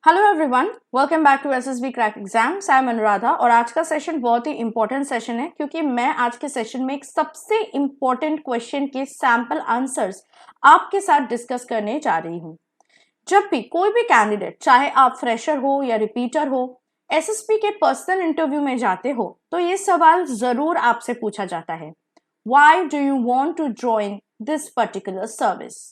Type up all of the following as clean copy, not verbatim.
Hello everyone, welcome back to SSB crack exams. I am Anuradha और आज का session बहुत ही इंपॉर्टेंट सेशन है क्योंकि मैं आज के सेशन में एक सबसे इंपॉर्टेंट क्वेश्चन के सैंपल आंसर्स आपके साथ डिस्कस करने जा रही हूँ। जब भी कोई भी कैंडिडेट, चाहे आप फ्रेशर हो या रिपीटर हो, एसएसबी के पर्सनल इंटरव्यू में जाते हो तो ये सवाल जरूर आपसे पूछा जाता है, why do you want to join this particular service.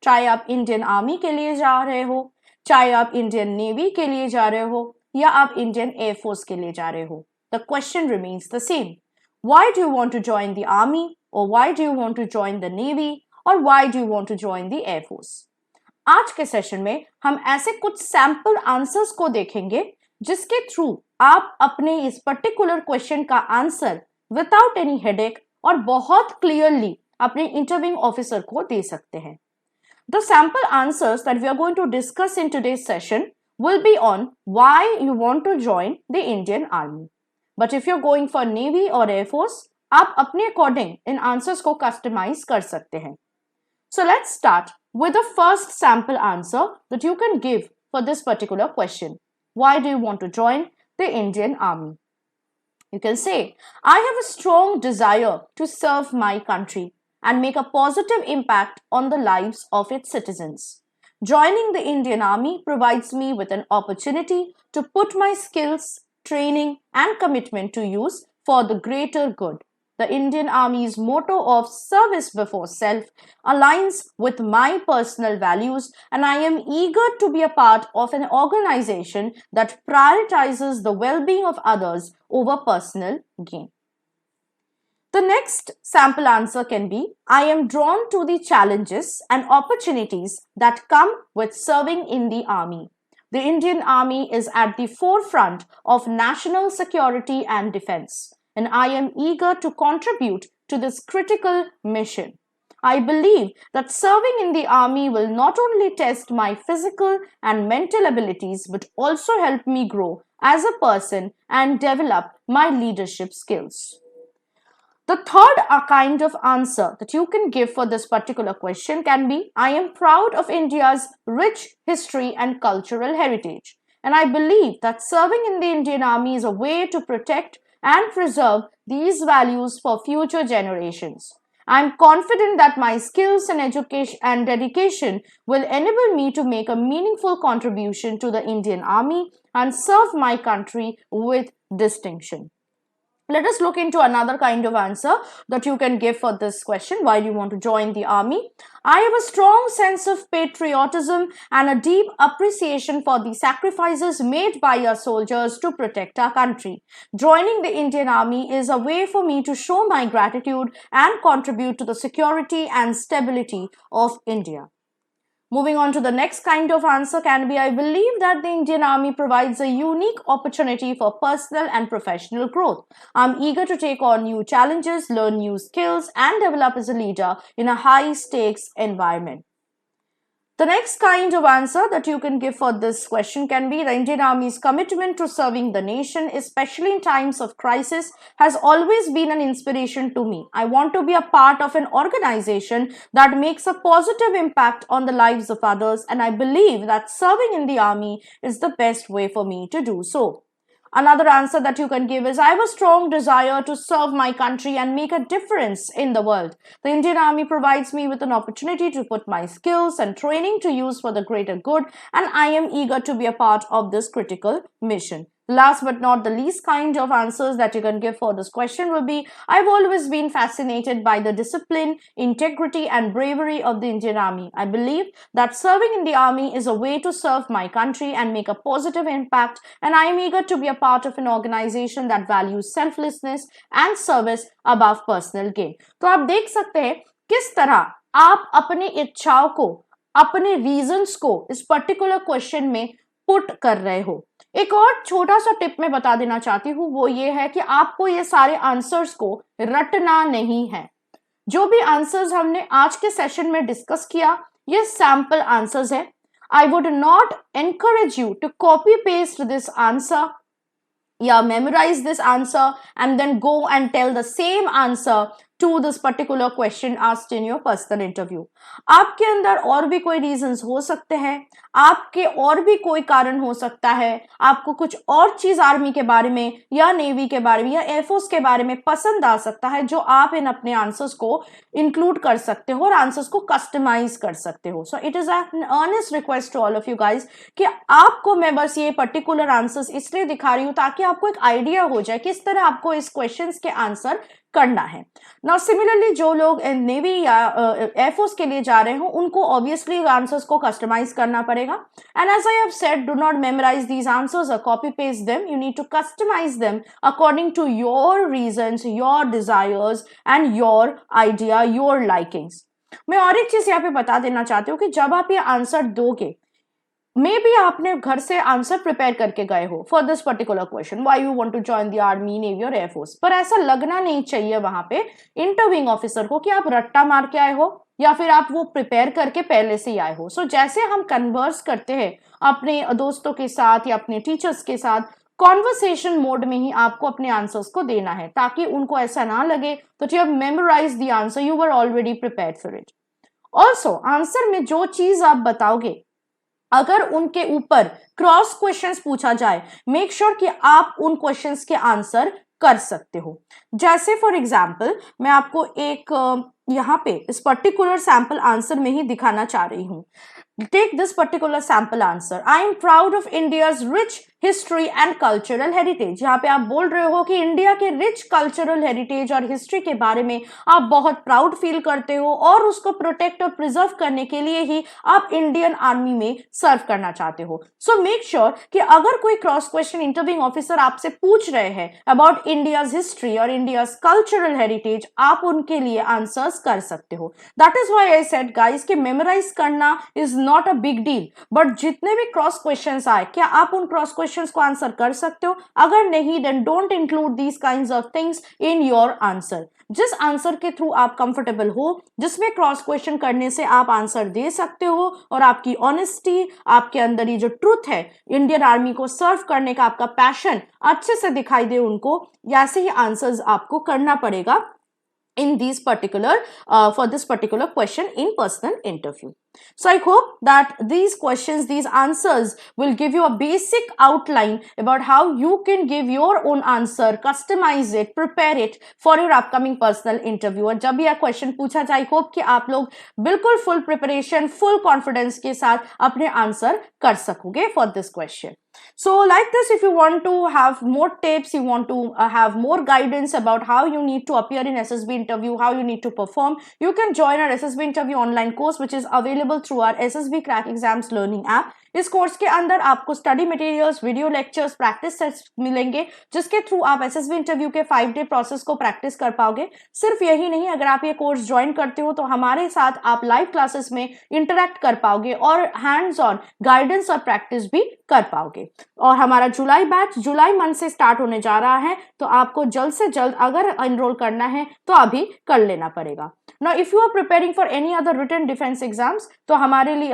चाहे आप इंडियन आर्मी के लिए जा रहे हो, चाहे आप इंडियन नेवी के लिए जा रहे हो या आप इंडियन एयरफोर्स के लिए जा रहे हो, the question remains the same. Why do you want to join the army, और why do you want to join the navy, और why do you want to join the air force. आज के session में हम ऐसे कुछ सैंपल आंसर्स को देखेंगे जिसके थ्रू आप अपने इस पर्टिकुलर क्वेश्चन का आंसर विदाउट एनी हेडेक और बहुत क्लियरली अपने इंटरव्यूइंग ऑफिसर को दे सकते हैं। The sample answers that we are going to discuss in today's session will be on why you want to join the Indian Army. But if you're going for Navy or Air Force, आप अपने according इन answers को customize कर सकते हैं. So let's start with the first sample answer that you can give for this particular question. Why do you want to join the Indian Army? You can say, I have a strong desire to serve my country and make a positive impact on the lives of its citizens. Joining the Indian Army provides me with an opportunity to put my skills, training, and commitment to use for the greater good. The Indian Army's motto of service before self aligns with my personal values, and I am eager to be a part of an organization that prioritizes the well-being of others over personal gain. The next sample answer can be, I am drawn to the challenges and opportunities that come with serving in the Army. The Indian Army is at the forefront of national security and defense, and I am eager to contribute to this critical mission. I believe that serving in the Army will not only test my physical and mental abilities but also help me grow as a person and develop my leadership skills. The third kind of answer that you can give for this particular question can be, I am proud of India's rich history and cultural heritage, and I believe that serving in the Indian Army is a way to protect and preserve these values for future generations. I am confident that my skills and education and dedication will enable me to make a meaningful contribution to the Indian Army and serve my country with distinction. Let us look into another kind of answer that you can give for this question, why do you want to join the army? I have a strong sense of patriotism and a deep appreciation for the sacrifices made by our soldiers to protect our country. Joining the Indian Army is a way for me to show my gratitude and contribute to the security and stability of India. Moving on to the next kind of answer can be, I believe that the Indian Army provides a unique opportunity for personal and professional growth. I'm eager to take on new challenges, learn new skills, and develop as a leader in a high-stakes environment. The next kind of answer that you can give for this question can be, the Indian Army's commitment to serving the nation, especially in times of crisis, has always been an inspiration to me. I want to be a part of an organization that makes a positive impact on the lives of others, and I believe that serving in the Army is the best way for me to do so. Another answer that you can give is, I have a strong desire to serve my country and make a difference in the world. The Indian Army provides me with an opportunity to put my skills and training to use for the greater good, and I am eager to be a part of this critical mission. Last but not the least kind of answers that you can give for this question will be, I've always been fascinated by the discipline, integrity, and bravery of the Indian Army. I believe that serving in the Army is a way to serve my country and make a positive impact, and I am eager to be a part of an organization that values selflessness and service above personal gain. तो आप देख सकते हैं किस तरह आप अपनी इच्छाओं को, अपने रीजंस को इस पर्टिकुलर क्वेश्चन में पुट कर रहे हो। एक और छोटा सा टिप मैं बता देना चाहती हूँ, वो ये है कि आपको ये सारे आंसर्स को रटना नहीं है। जो भी आंसर्स हमने आज के सेशन में डिस्कस किया, ये सैंपल आंसर्स है। I would not encourage you to copy paste this answer या memorize this answer and then go and tell the same answer to this particular question asked in your personal interview. आपके अंदर और भी कोई reasons हो सकते हैं, आपके और भी कोई कारण हो सकता है, आपको कुछ और चीज आर्मी के बारे में या नेवी के बारे में या एयरफोर्स के बारे में पसंद आ सकता है जो आप इन अपने आंसर्स को इंक्लूड कर सकते हो और आंसर्स को कस्टमाइज कर सकते हो. So it is an earnest request to all of you guys कि आपको मैं बस ये पर्टिकुलर आंसर्स इसलिए दिखा रही हूं ताकि आपको एक आइडिया हो जाए किस तरह आपको इस क्वेश्चंस के आंसर करना है. नाउ सिमिलरली जो लोग नेवी या एयरफोर्स के लिए जा रहे हो उनको ऑब्वियसली आंसर्स को कस्टमाइज करना पड़ेगा. And as I have said, do not memorize these answers और copy paste them. You need to customize them according to your reasons, your desires and your idea, your likings. मैं और एक चीज यहाँ पे बता देना चाहती हूँ कि जब आप ये आंसर दोगे, मे बी आपने घर से आंसर प्रिपेयर करके गए हो for this particular question, why you want to join the army, navy और एयरफोर्स, पर ऐसा लगना नहीं चाहिए वहां पे इंटरव्यूइंग ऑफिसर को कि आप रट्टा मार के आए हो या फिर आप वो प्रिपेयर करके पहले से ही आए हो. सो जैसे हम कन्वर्स करते हैं अपने दोस्तों के साथ या अपने टीचर्स के साथ, कॉन्वर्सेशन मोड में ही आपको अपने आंसर्स को देना है ताकि उनको ऐसा ना लगे तो you have memorised the answer, you were already prepared for it. Also answer में जो चीज आप बताओगे अगर उनके ऊपर क्रॉस क्वेश्चंस पूछा जाए, मेक श्योर कि आप उन क्वेश्चंस के आंसर कर सकते हो. जैसे फॉर एग्जाम्पल मैं आपको एक यहाँ पे इस पर्टिकुलर सैंपल आंसर में ही दिखाना चाह रही हूं. Take this particular sample answer. I am proud of India's rich history and cultural heritage. यहाँ पे आप बोल रहे हो कि इंडिया के रिच कल्चरल हेरिटेज और हिस्ट्री के बारे में आप बहुत प्राउड फील करते हो और उसको प्रोटेक्ट और प्रिजर्व करने के लिए ही आप इंडियन आर्मी में सर्व करना चाहते हो. सो मेक श्योर कि अगर कोई क्रॉस क्वेश्चन इंटरव्यूइंग ऑफिसर आपसे पूछ रहे हैं अबाउट इंडियाज हिस्ट्री और इंडियाज कल्चरल हेरिटेज, आप उनके लिए आंसर्स कर सकते हो. That is why I said guys कि मेमोराइज करना is not a big deal, but जितने भी क्रॉस क्वेश्चंस आए क्या आप उन क्रॉस क्वेश्चंस को आंसर कर सकते हो? अगर नहीं, then don't include these kinds of things in your answer. जिस आंसर के थ्रू आप कंफर्टेबल हो, जिसमें क्रॉस क्वेश्चन करने से आप आंसर दे सकते हो और आपकी ऑनेस्टी, आपके अंदर ये जो ट्रूथ है इंडियन आर्मी को सर्व करने का, आपका पैशन अच्छे से दिखाई दे उनको, ऐसे ही आंसर्स आपको करना पड़ेगा in these particular for this particular question in personal interview. So I hope that these questions, these answers will give you a basic outline about how you can give your own answer, customize it, prepare it for your upcoming personal interview. और जब यह question पूछा जाए, I hope कि आप लोग बिल्कुल full preparation, full confidence के साथ अपने answer कर सकोगे for this question. So like this, if you want to have more tips, you want to have more guidance about how you need to appear in SSB interview, how you need to perform, you can join our SSB interview online course which is available through our SSB Crack Exams learning app. इस course के अंदर आपको study materials, video lectures, practice sets मिलेंगे जिसके through आप SSB interview के 5 day process को practice कर पाओगे. सिर्फ यही नहीं, अगर आप ये कोर्स ज्वाइन करते हो तो हमारे साथ आप लाइव क्लासेस में इंटरेक्ट कर पाओगे और हैंड्स ऑन गाइडेंस और प्रैक्टिस भी कर पाओगे. और हमारा जुलाई बैच जुलाई मंथ से स्टार्ट होने जा रहा है, तो आपको जल्द से जल्द अगर एनरोल करना है तो अभी कर लेना पड़ेगा. Now, if you are preparing for any other written defense exams, तो हमारे लिए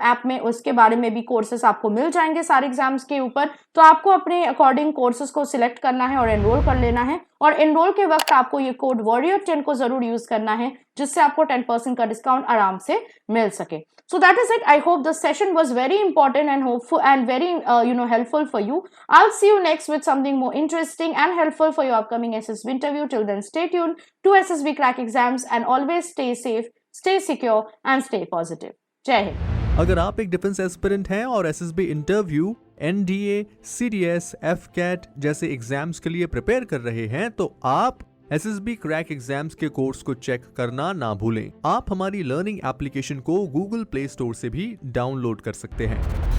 ऐप में उसके बारे में भी कोर्सेस आपको मिल जाएंगे सारे एग्जाम्स के ऊपर. तो आपको अपने अकॉर्डिंग कोर्सेस को सिलेक्ट करना है और एनरोल कर लेना है. और एनरोल के वक्त आपको ये कोड warrior10 को जरूर यूज करना है जिससे आपको 10% का डिस्काउंट आराम से मिल सके. So that is it. I hope the session was very important and hopeful and very helpful for you. I'll see you next with something more interesting and helpful for your upcoming SSB interview. Till then, stay tuned to SSB Crack Exams and always stay safe, stay secure and stay positive. जय हिंद. अगर आप एक defence aspirant हैं और SSB interview, NDA, CDS, AFCAT जैसे exams के लिए prepare कर रहे हैं तो आप एसएसबी क्रैक एग्जाम्स के कोर्स को चेक करना ना भूलें. आप हमारी लर्निंग एप्लीकेशन को गूगल प्ले स्टोर से भी डाउनलोड कर सकते हैं.